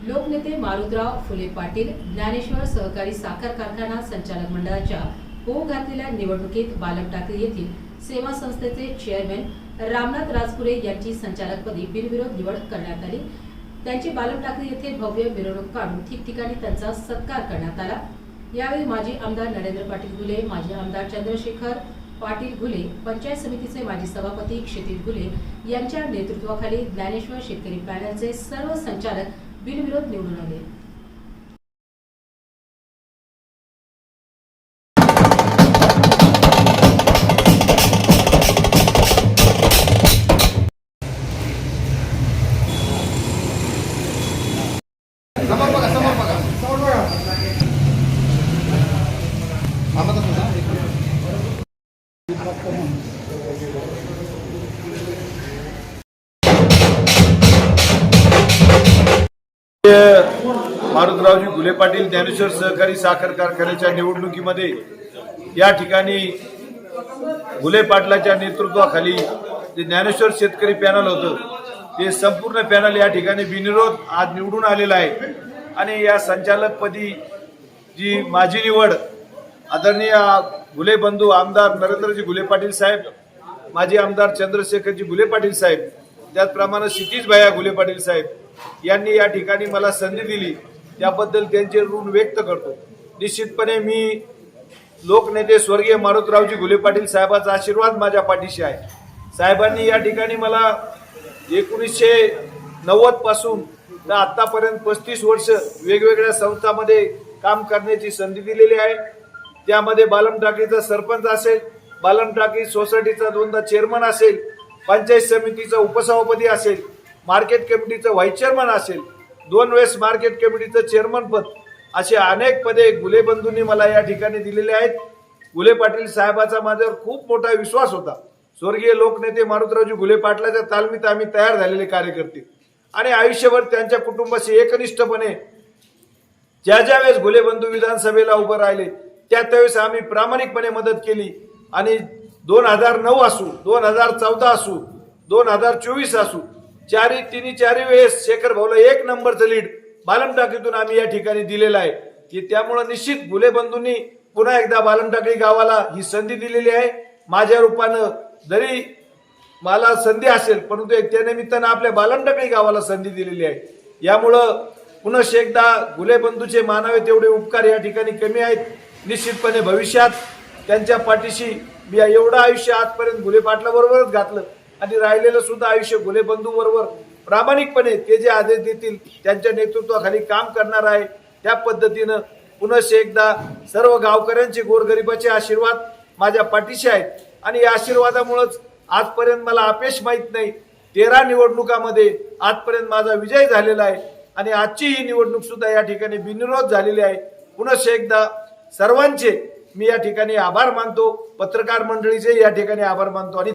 लोकनेते मारुतराव फुले पाटील ज्ञानेश्वर सहकारी साखर कारखाना संचालक मंडळाच्या होऊ घातलेल्या निवडणुकीत बालक टाकळी येथील सेवा संस्थेचे चेअरमॅन रामनाथ राजपुरे यांची संचालकपदी बिनविरोध निवड करण्यात आली। त्यांची बालक टाकळी येथे भव्य मिरवणूक काढून ठिकठिकाणी त्यांचा सत्कार करण्यात आला। यावेळी माजी आमदार नरेंद्र पाटील घुले, माजी आमदार चंद्रशेखर पाटील घुले, पंचायत समितीचे माजी सभापती क्षितिज घुले यांच्या नेतृत्वाखाली ज्ञानेश्वर शेतकरी पॅनलचे सर्व संचालक बिनविरोध निवडून आले। मारुतरावजी घुले पाटील ज्ञानेश्वर सहकारी साखर कारखान्याच्या निवडणुकीमध्ये या ठिकाणी घुले पाटलाच्या नेतृत्वाखाली जे ज्ञानेश्वर शेतकरी पॅनल होतं ते संपूर्ण पॅनल या ठिकाणी बिनविरोध आज निवडून आलेला आहे। आणि या संचालकपदी जी माझी निवड आदरणीय घुले बंधू आमदार नरेंद्रजी घुले पाटील साहेब, माजी आमदार चंद्रशेखरजी घुले पाटील साहेब, त्याचप्रमाणे क्षितिज भैया घुले पाटील साहेब यांनी या ठिकाणी मला संधी दिली, त्याबद्दल त्यांचे ऋण व्यक्त करतो। निश्चितपणे मी लोकनेते स्वर्गीय मारुतरावजी घुले पाटील साहेबांचा आशीर्वाद माझ्या पाठीशी आहे। साहेबांनी या ठिकाणी मला 1990 पासून तर आतापर्यंत 35 वर्ष वेगवेगळ्या संस्थांमध्ये काम करण्याची संधी दिलेली आहे। त्यामध्ये बालम टाकळीचा सरपंच असेल, बालम टाकळी सोसायटीचा 2दा चेअरमन असेल, पंचायत समितीचा उपसभापती असेल, मार्केट कमिटीचं व्हाईस चेअरमन असेल, 2 वेळेस मार्केट कमिटीचं चेअरमन पद, असे अनेक पदे घुले बंधूंनी मला या ठिकाणी दिलेले आहेत। घुले पाटील साहेबांचा माझ्यावर खूप मोठा विश्वास होता। स्वर्गीय लोकनेते मारुतरावजी घुले पाटलाच्या तालमीत आम्ही तयार झालेले कार्यकर्ते आणि आयुष्यभर त्यांच्या कुटुंबाशी एकनिष्ठपणे ज्या वेळेस घुले बंधू विधानसभेला उभे राहिले त्यावेळेस आम्ही प्रामाणिकपणे मदत केली। आणि 2009 असू, 2014 असू, 2024 असू, चारी वेळेस शेखर भाऊला 1 नंबरचं लीड बालम टाकळीतून आम्ही या ठिकाणी दिलेलं आहे। की त्यामुळे निश्चित घुले बंधूंनी पुन्हा एकदा बालम टाकळी गावाला ही संधी दिलेली आहे। माझ्या रूपानं जरी मला संधी असेल परंतु त्या निमित्तानं आपल्या बालम टाकळी गावाला संधी दिलेली आहे। यामुळं पुन्हा एकदा घुले बंधूचे मानावे तेवढे उपकार या ठिकाणी कमी आहेत। निश्चितपणे भविष्यात त्यांच्या पाठीशी मी एवढं आयुष्य आजपर्यंत घुले पाटलाबरोबरच घातलं आणि राहिलेलं सुद्धा आयुष्य घुले बंधू बरोबर प्रामाणिकपणे ते जे आदेश देतील त्यांच्या नेतृत्वाखाली काम करणार आहे। त्या पद्धतीनं पुन्हा एकदा सर्व गावकऱ्यांचे गोरगरिबाचे आशीर्वाद माझ्या पाठीशी आहेत आणि या आशीर्वादामुळेच आजपर्यंत मला अपयश माहित नाही। 13 निवडणुकामध्ये आजपर्यंत माझा विजय झालेला आहे आणि आजची ही निवडणूक सुद्धा या ठिकाणी बिनविरोध झालेली आहे। पुन्हा एकदा सर्वांचे मी या ठिकाणी आभार मानतो, पत्रकार मंडळीचे या ठिकाणी आभार मानतो आणि